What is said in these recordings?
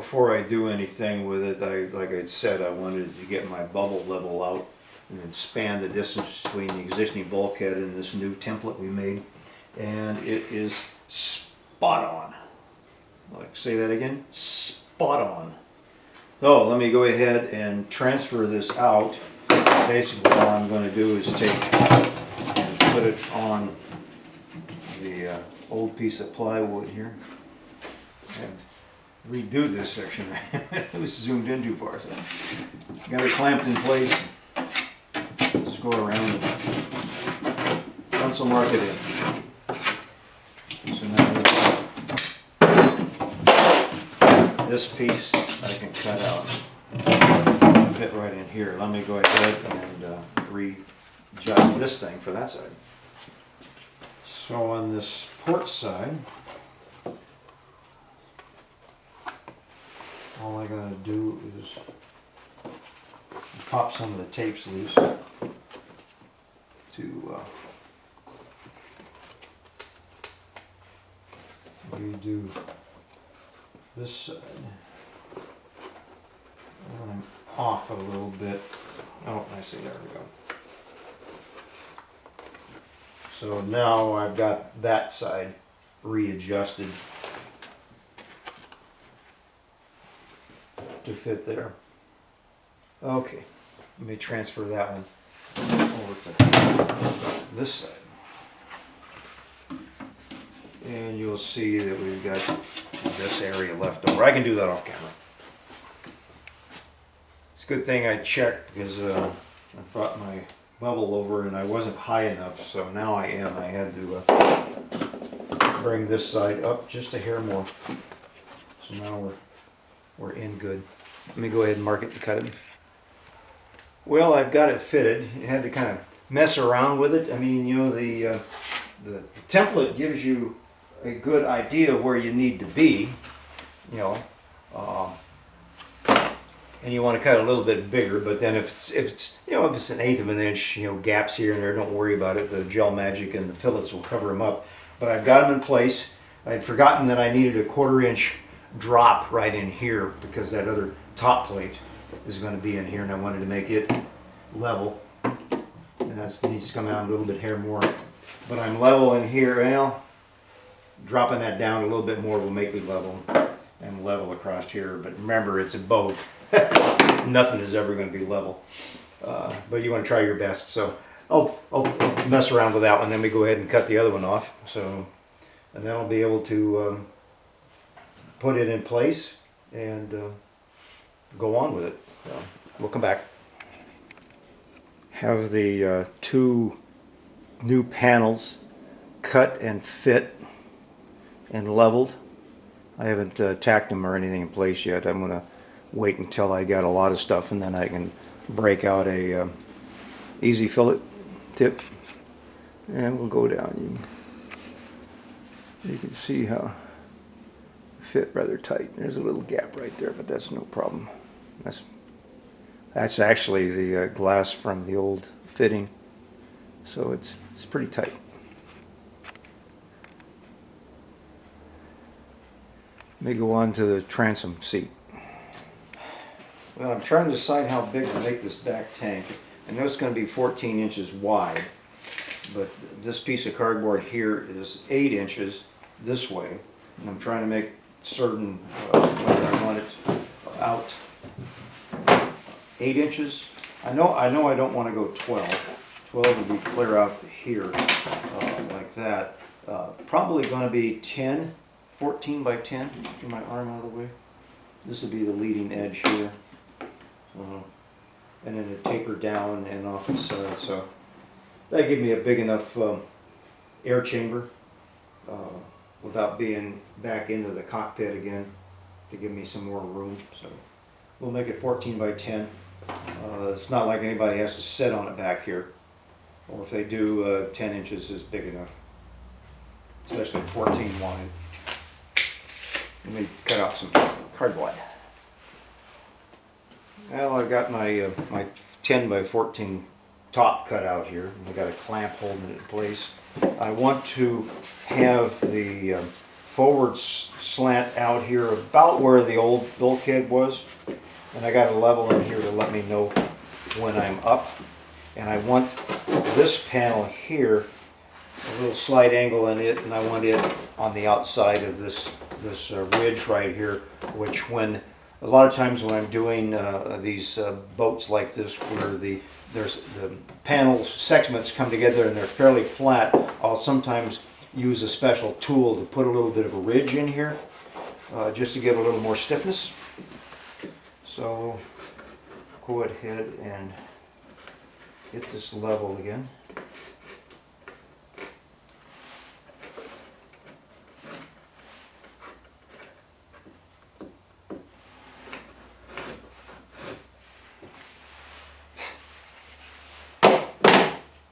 before I do anything with it, like I said, I wanted to get my bubble level out and then span the distance between the existing bulkhead and this new template we made. And it is spot on. Like, say that again, spot on. So let me go ahead and transfer this out. Basically all I'm going to do is take and put it on the old piece of plywood here and redo this section. It was zoomed in too far, so got it clamped in place. Just go around and pencil mark it in. So now this piece I can cut out, fit right in here. Let me go ahead and readjust this thing for that side. So on this port side, all I gotta do is pop some of the tapes loose to redo this side. I'm off a little bit. Oh, I see, there we go. So now I've got that side readjusted to fit there. Okay, let me transfer that one over to this side. And you'll see that we've got this area left over. I can do that off camera. It's a good thing I checked because I brought my bubble over and I wasn't high enough, so now I am. I had to bring this side up just a hair more. So now we're in good. Let me go ahead and mark it and cut it. Well, I've got it fitted. You had to kind of mess around with it. I mean, you know, the template gives you a good idea where you need to be, you know, and you want to cut a little bit bigger. But then if it's you know, if it's 1/8 of an inch, you know, gaps here and there, don't worry about it. The Gel Magic and the fillets will cover them up. But I've got them in place. I'd forgotten that I needed a 1/4 inch drop right in here because that other top plate is going to be in here, and I wanted to make it level. And that needs to come out a little bit hair more. But I'm level in here. Well, dropping that down a little bit more will make me level, and level across here. But remember, it's a boat. Nothing is ever going to be level. But you want to try your best. So I'll mess around with that one. Then we go ahead and cut the other one off. So, and then I'll be able to put it in place and go on with it. So we'll come back. Have the two new panels cut and fit and leveled. I haven't tacked them or anything in place yet. I'm going to wait until I got a lot of stuff, and then I can break out a easy fillet tip, and we'll go down. You can see how fit rather tight. There's a little gap right there, but that's no problem. That's actually the glass from the old fitting, so it's pretty tight. Let me go on to the transom seat. Well, I'm trying to decide how big to make this back tank. I know it's going to be 14 inches wide, but this piece of cardboard here is 8 inches this way, and I'm trying to make certain whether I want it out 8 inches. I know I don't want to go 12. 12 would be clear out to here, like that. Probably going to be 14 by 10. Get my arm out of the way. This would be the leading edge here. And then it taper down and off the side, so that give me a big enough air chamber without being back into the cockpit again, to give me some more room. So we'll make it 14 by 10. It's not like anybody has to sit on it back here, or if they do, 10 inches is big enough, especially 14 wide. Let me cut off some cardboard. Well, I've got my my 10 by 14 top cut out here, and I got a clamp holding it in place. I want to have the forward slant out here about where the old bulkhead was. And I got a level in here to let me know when I'm up. And I want this panel here, a little slight angle in it, and I want it on the outside of this ridge right here, which when a lot of times when I'm doing these boats like this where there's the panel segments come together and they're fairly flat, I'll sometimes use a special tool to put a little bit of a ridge in here just to give a little more stiffness. So go ahead and get this level again.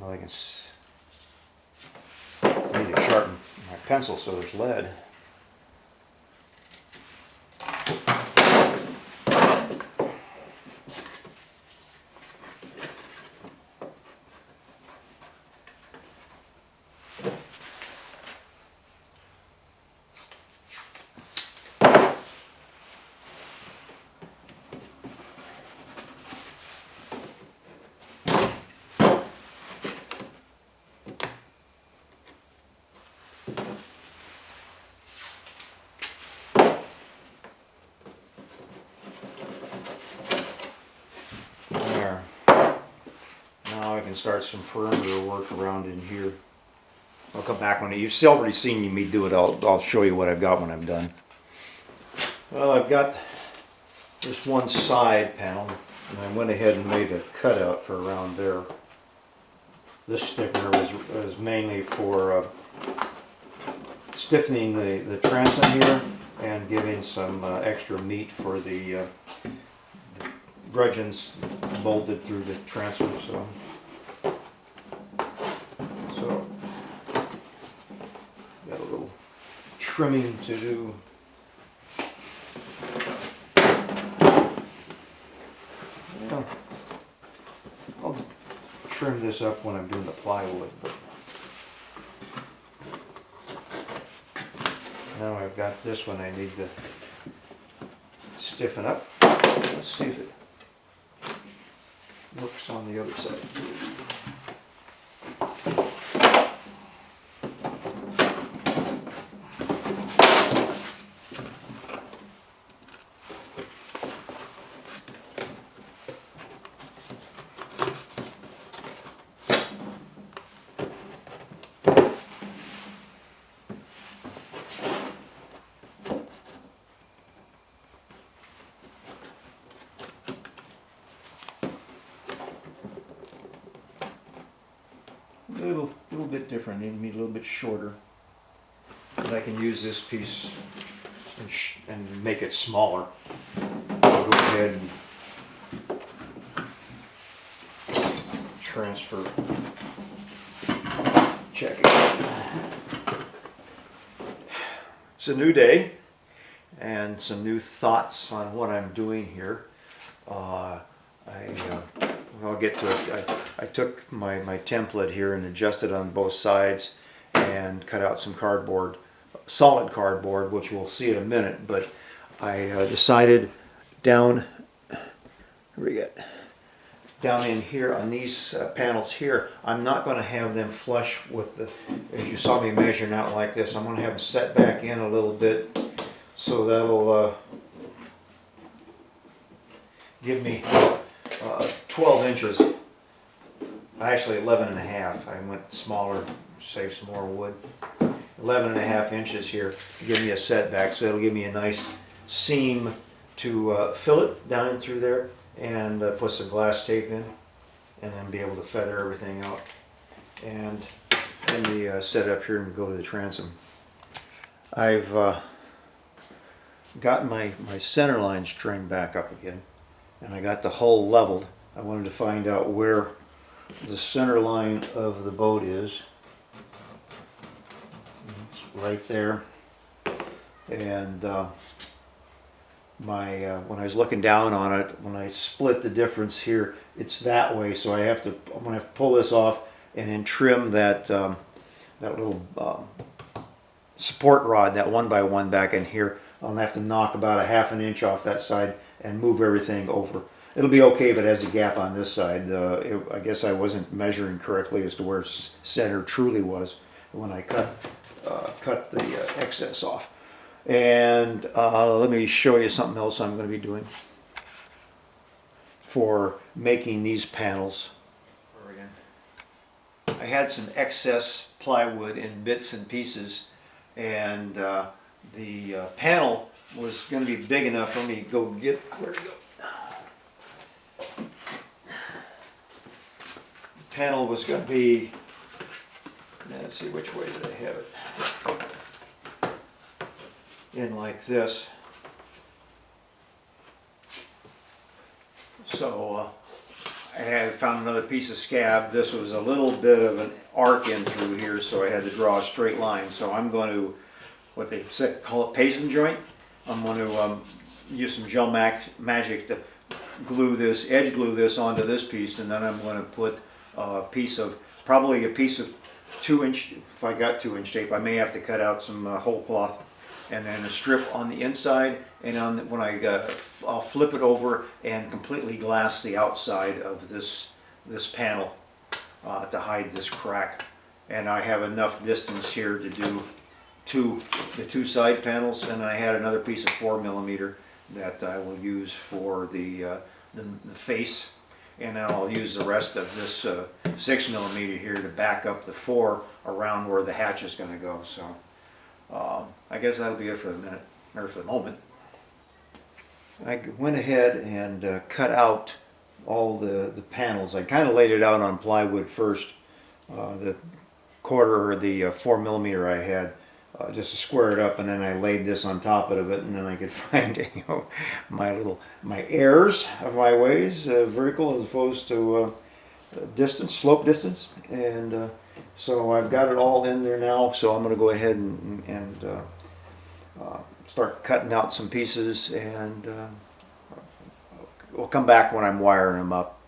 Well, I need to sharpen my pencil so there's lead. There. Now I can start some perimeter work around in here. I'll come back when you've already seen me do it. I'll show you what I've got when I'm done. Well, I've got this one side panel, and I went ahead and made a cutout for around there. This stiffener was mainly for stiffening the transom here and giving some extra meat for the gudgeons bolted through the transom. So got a little trimming to do. Yeah. I'll trim this up when I'm doing the plywood. Now I've got this one I need to stiffen up. Let's see if it works on the other side. A little bit different, need me a little bit shorter. But I can use this piece and make it smaller. I'll go ahead and transfer. Check it. It's a new day and some new thoughts on what I'm doing here. I'll get to it. I took my template here and adjusted on both sides and cut out some cardboard, solid cardboard, which we'll see in a minute. But I decided down in here on these panels here, I'm not going to have them flush with the, as you saw me measuring out like this, I'm going to have them set back in a little bit, so that'll give me 12 inches, actually 11 and a half. I went smaller, save some more wood. 11 and a half inches here to give me a setback, so it'll give me a nice seam to fill it down in through there and put some glass tape in and then be able to feather everything out. And let me set up here and go to the transom. I've got my center line string back up again, and I got the hull leveled. I wanted to find out where the center line of the boat is. It's right there. And when I was looking down on it, when I split the difference here, it's that way. So I'm going to have to pull this off and then trim that that little support rod, that 1x1 back in here. I'll have to knock about a ½ an inch off that side and move everything over. It'll be okay if it has a gap on this side. I guess I wasn't measuring correctly as to where center truly was when I cut the excess off. And let me show you something else I'm going to be doing for making these panels. I had some excess plywood in bits and pieces, and the panel was going to be big enough. Let me go get where to go. The panel was going to be, let's see, which way did I have it? In like this. So I had found another piece of scab. This was a little bit of an arc in through here, so I had to draw a straight line. So I'm going to, what they call it, pacing joint. I'm going to use some gel magic to glue this, edge glue this onto this piece, and then I'm going to put a piece of, probably a piece of 2-inch, if I got 2-inch tape. I may have to cut out some whole cloth, and then a strip on the inside, and when I'll flip it over and completely glass the outside of this panel to hide this crack. And I have enough distance here to do the two side panels, and I had another piece of 4mm that I will use for the face, and then I'll use the rest of this 6mm here to back up the 4 around where the hatch is going to go. So I guess that'll be it for the minute, or for the moment. I went ahead and cut out all the panels. I kind of laid it out on plywood first, the 1/4 or the 4mm I had, just to square it up, and then I laid this on top of it, and then I could find my errors of my ways, vertical as opposed to distance, slope distance, and so I've got it all in there now. So I'm going to go ahead and start cutting out some pieces, and we'll come back when I'm wiring them up.